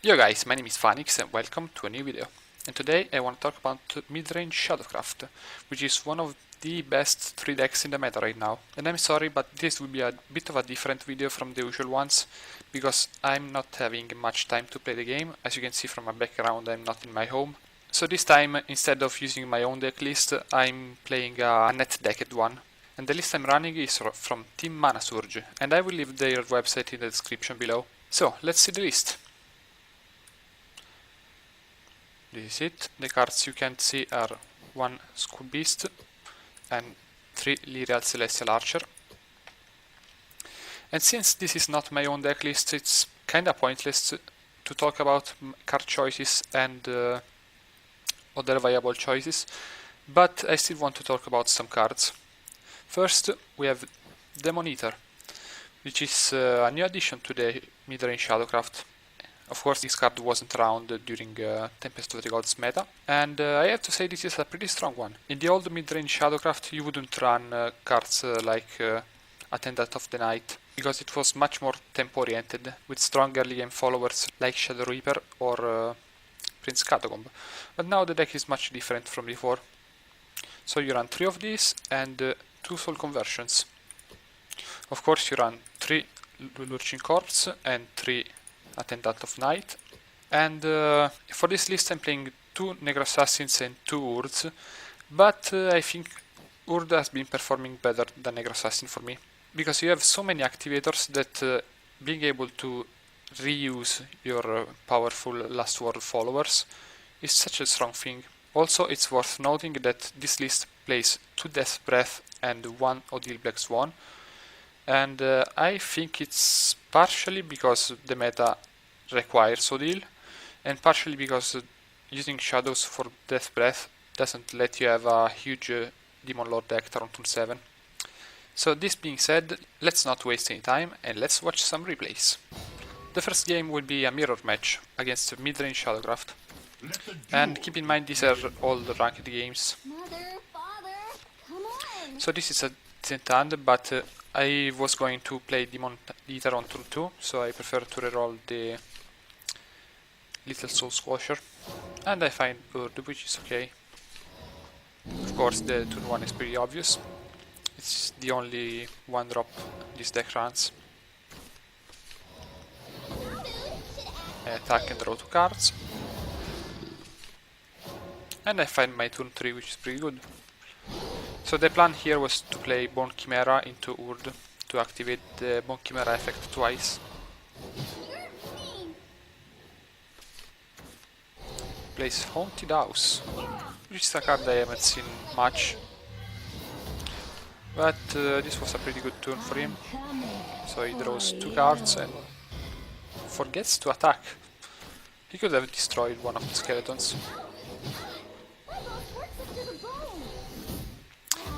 Yo guys, my name is Phoenix and welcome to a new video. And today I want to talk about Midrange Shadowcraft, which is one of the best 3 decks in the meta right now. And I'm sorry, but this will be a bit of a different video from the usual ones, because I'm not having much time to play the game. As you can see from my background, I'm not in my home. So this time, instead of using my own deck list, I'm playing a net decked one. And the list I'm running is from Team Mana Surge, and I will leave their website in the description below. So, let's see the list. This is it. The cards you can't see are 1 Skull Beast and 3 Lyrial Celestial Archer. And since this is not my own deck list, it's kinda pointless to talk about card choices and other viable choices, but I still want to talk about some cards. First, we have Demon Eater, which is a new addition to the Midrange Shadowcraft. Of course, this card wasn't around during Tempest of the Gods meta, and I have to say this is a pretty strong one. In the old Midrange Shadowcraft, you wouldn't run cards like Attendant of the Night, because it was much more tempo-oriented, with strong early game followers like Shadow Reaper or Prince Catacomb. But now the deck is much different from before. So you run 3 of these and 2 Soul Conversions. Of course, you run 3 Lurching Corpse and 3 Attendant of Night. And for this list I'm playing 2 Negro Assassins and 2 Urds, but I think Urd has been performing better than Negro Assassin for me, because you have so many activators that being able to reuse your powerful Last Word followers is such a strong thing. Also, it's worth noting that this list plays 2 Death Breath and 1 Odile Black Swan, and I think it's partially because the meta requires Odile, and partially because using Shadows for Death Breath doesn't let you have a huge Demon Lord Hector on turn 7. So this being said, let's not waste any time and let's watch some replays. The first game will be a mirror match against Midrange Shadowcraft. And keep in mind, these are all the ranked games. So this is a decent hand, but I was going to play Demon Eater on turn 2, so I prefer to reroll the Little Soul Squasher. And I find Urd, which is okay. Of course, the turn 1 is pretty obvious. It's the only 1-drop this deck runs. I attack and draw 2 cards. And I find my turn 3, which is pretty good. So the plan here was to play Bone Chimera into Urd to activate the Bone Chimera effect twice. Plays Haunted House, which is a card I haven't seen much. But this was a pretty good turn for him. So he draws 2 cards and forgets to attack. He could have destroyed one of the skeletons.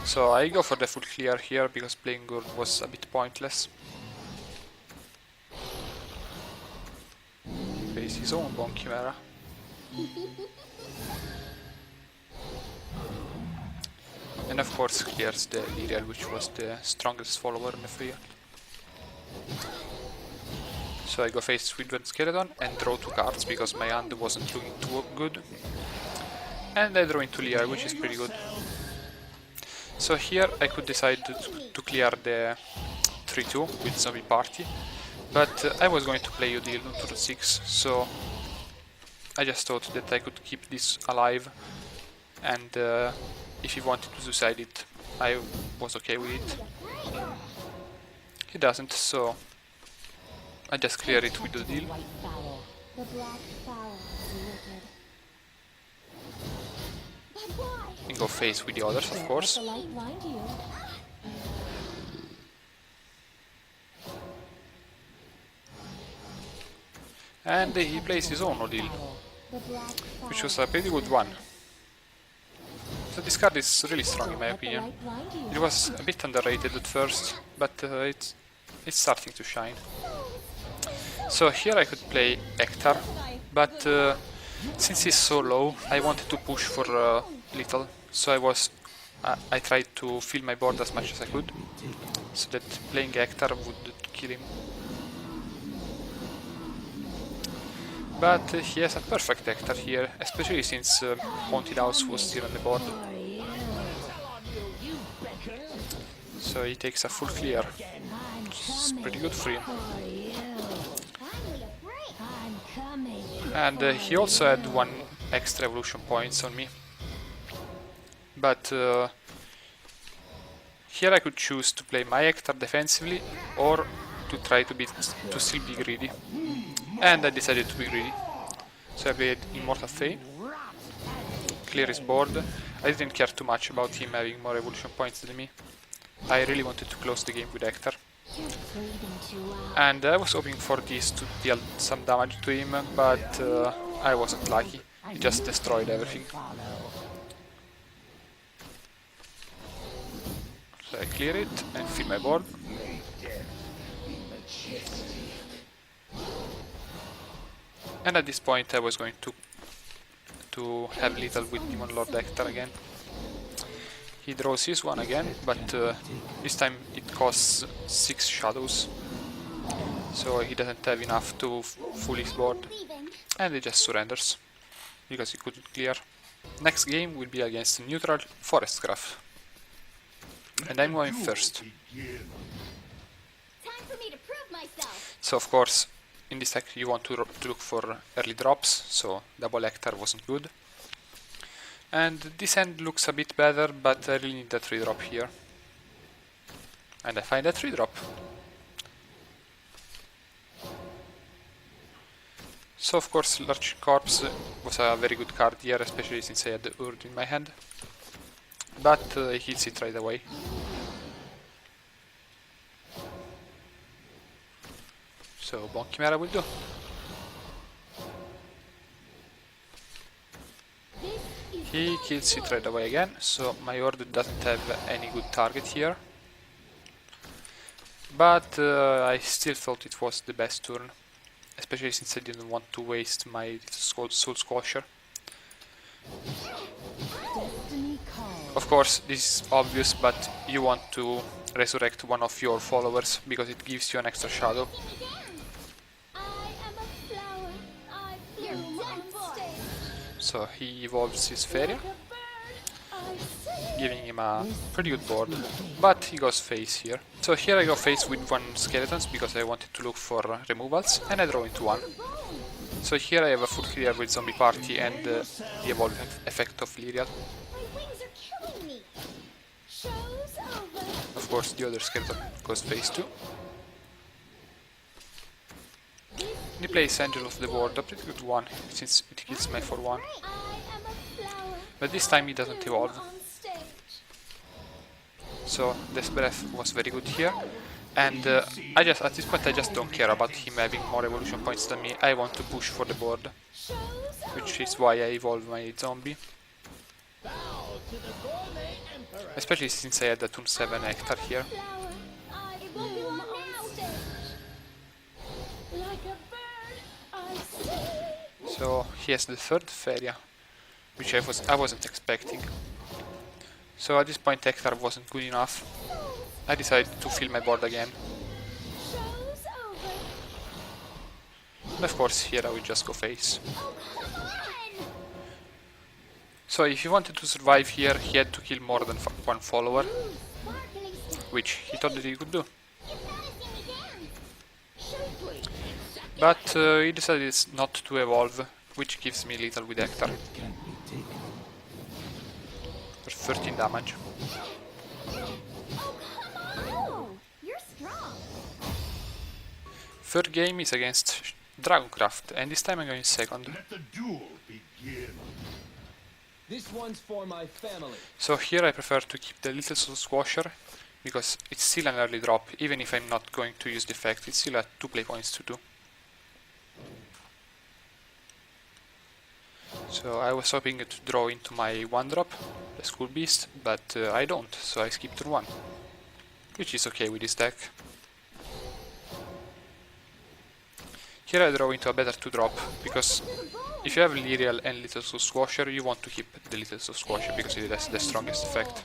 So I go for the full clear here, because playing Urd was a bit pointless. He plays his own Bone Chimera. And of course clears the Lyrial, which was the strongest follower in the field. So I go face with one skeleton and draw 2 cards, because my hand wasn't looking too good. And I draw into Lyrial, which is pretty good. So here I could decide to clear the 3-2 with Zombie Party, but I was going to play Odile on turn 6, so I just thought that I could keep this alive, and if he wanted to suicide it, I was okay with it. He doesn't, so I just clear it with Odile. And go face with the others, of course. And he plays his own Odile, which was a pretty good one. So this card is really strong in my opinion. It was a bit underrated at first, but it's starting to shine. So here I could play Hector, but since he's so low, I wanted to push for little, so I tried to fill my board as much as I could, so that playing Hector would kill him. But he has a perfect Hector here, especially since Haunted House was still on the board. So he takes a full clear. It's pretty good for him. And he also had one extra evolution points on me. But here I could choose to play my Hector defensively or to try to still be greedy. And I decided to be greedy. So I played Immortal Fey. Clear his board. I didn't care too much about him having more evolution points than me. I really wanted to close the game with Hector. And I was hoping for this to deal some damage to him, but I wasn't lucky. He just destroyed everything. So I clear it and fill my board. And at this point I was going to have lethal with Demon Lord Hector again. He draws his one again, but this time it costs 6 shadows. So he doesn't have enough to full his board. And he just surrenders, because he couldn't clear. Next game will be against a neutral forestcraft. And I'm going first. So of course, in this deck you want to look for early drops, so double Hector wasn't good. And this hand looks a bit better, but I really need that 3-drop here. And I find that 3-drop. So of course Lurching Corpse was a very good card here, especially since I had the Urd in my hand. But he hits it right away. So Bon Chimera will do. He kills it right away again, so my Horde doesn't have any good target here. But I still thought it was the best turn, especially since I didn't want to waste my Soul Squasher. Of course, this is obvious, but you want to resurrect one of your followers, because it gives you an extra shadow. So he evolves his Fairy, giving him a pretty good board, but he goes face here. So here I go face with 1 Skeletons, because I wanted to look for removals, and I draw into 1. So here I have a full clear with Zombie Party and the evolving effect of Lyrial. Of course the other Skeleton goes face too. He plays Angel of the Board, a pretty good one, since it kills my 4-1. But this time he doesn't evolve. So Death Breath was very good here. And at this point I just don't care about him having more evolution points than me. I want to push for the board, which is why I evolve my zombie. Especially since I had a turn 7 Hector here. So he has the 3rd Feria, which I wasn't expecting. So at this point Hector wasn't good enough. I decided to fill my board again. And of course here I will just go face. So if he wanted to survive here, he had to kill more than 1 follower, which he thought that he could do. But he decided not to evolve, which gives me lethal with Hector. For 13 damage. Third game is against Dragoncraft, and this time I'm going second. Let the duel begin. This one's for my family. So here I prefer to keep the Little Soul Squasher, because it's still an early drop, even if I'm not going to use the effect, it's still at 2 play points to do. So I was hoping to draw into my 1-drop, the School Beast, but I don't, so I skip turn 1, which is okay with this deck. Here I draw into a better 2-drop, because if you have Lyrial and Little Soul Squasher, you want to keep the Little Soul Squasher because it has the strongest effect.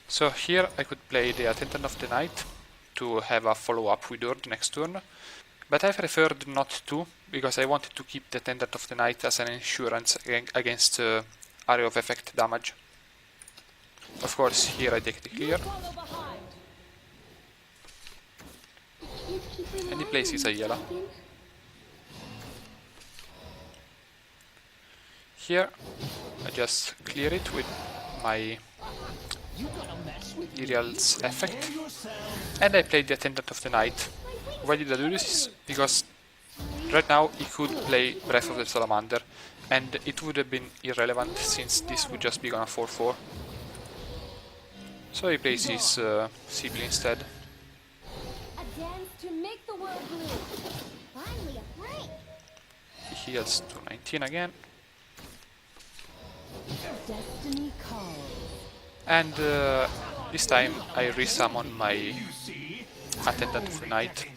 So here I could play the Attendant of the Night to have a follow-up with Urd next turn, but I preferred not to, because I wanted to keep the Attendant of the Night as an insurance against area of effect damage. Of course, here I take the clear, and he places a yellow. Here, I just clear it with my Irial's effect, and I played the Attendant of the Night. Why did I do this? Because right now he could play Breath of the Salamander, and it would have been irrelevant since this would just be gonna 4-4. So he plays his Sibyl instead. A dance to make the world blue. Finally a break. He heals to 19 again. Destiny calls. And this time I resummon my Attendant of the Night.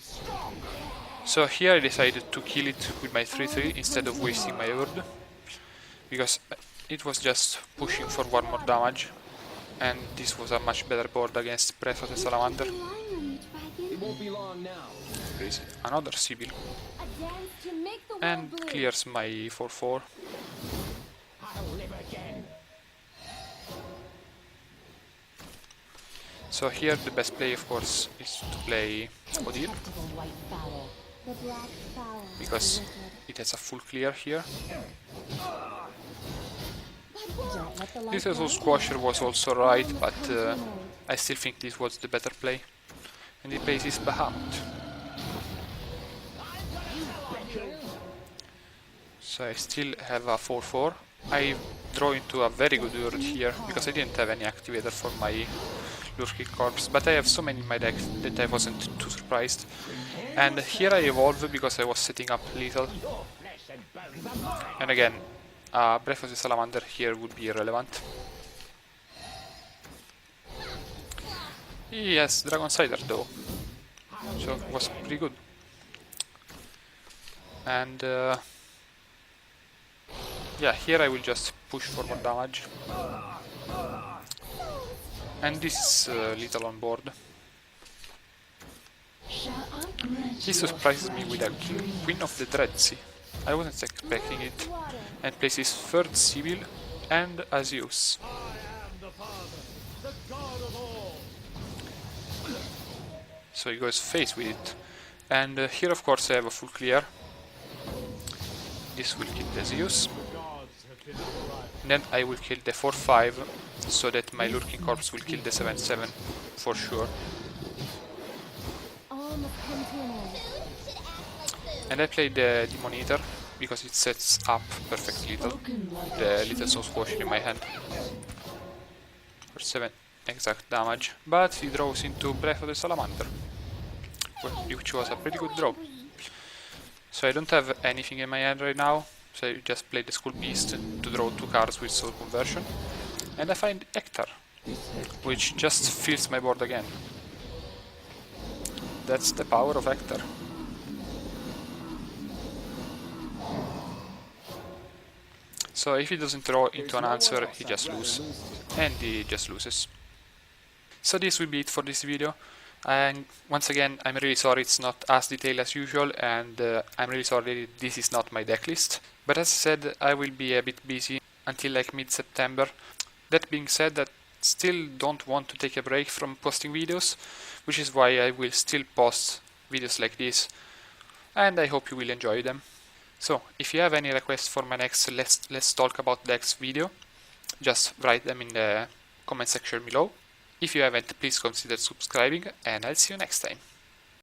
So here I decided to kill it with my 3-3 instead of wasting my word, because it was just pushing for one more damage, and this was a much better board against Breath of the Salamander. It won't be long now. There is another Sibyl, A dance to make the world and blue. clears my 4-4. I'll live again. So here the best play, of course, is to play Odile, White fowl. The black fowl. because it has a full clear here. Don't let the light This little go. Squasher was also right, but I still think this was the better play. And he plays his Bahamut. So I still have a 4-4. I draw into a very good word here, because I didn't have any activator for my Lurking Corpse, but I have so many in my deck that I wasn't too surprised. And here I evolve because I was setting up little. And again, Breath of the Salamander here would be irrelevant. He has Dragon Cider though, so it was pretty good. And yeah, here I will just push for more damage. And this is little on board. He surprises me with a Queen of the Dreadsea. I wasn't expecting it. And places third Sibyl and a Zeus. So he goes face with it. And here of course I have a full clear. This will kill the Zeus. And then I will kill the 4-5, so that my Lurking Corpse will kill the 7-7 for sure. All must come to an end. And I play the Demon Eater because it sets up perfect little, the little Soul Squasher in my hand for 7 exact damage. But he draws into Breath of the Salamander, which was a pretty good draw. So I don't have anything in my hand right now, so I just play the Skull Beast to draw 2 cards with Soul Conversion. And I find Hector, which just fills my board again. That's the power of Hector. So if he doesn't draw into an answer, he just loses. And he just loses. So this will be it for this video. And once again, I'm really sorry it's not as detailed as usual, and I'm really sorry this is not my deck list. But as I said, I will be a bit busy until like mid-September. That being said, I still don't want to take a break from posting videos, which is why I will still post videos like this, and I hope you will enjoy them. So, if you have any requests for my next Let's Talk About Decks video, just write them in the comment section below. If you haven't, please consider subscribing, and I'll see you next time.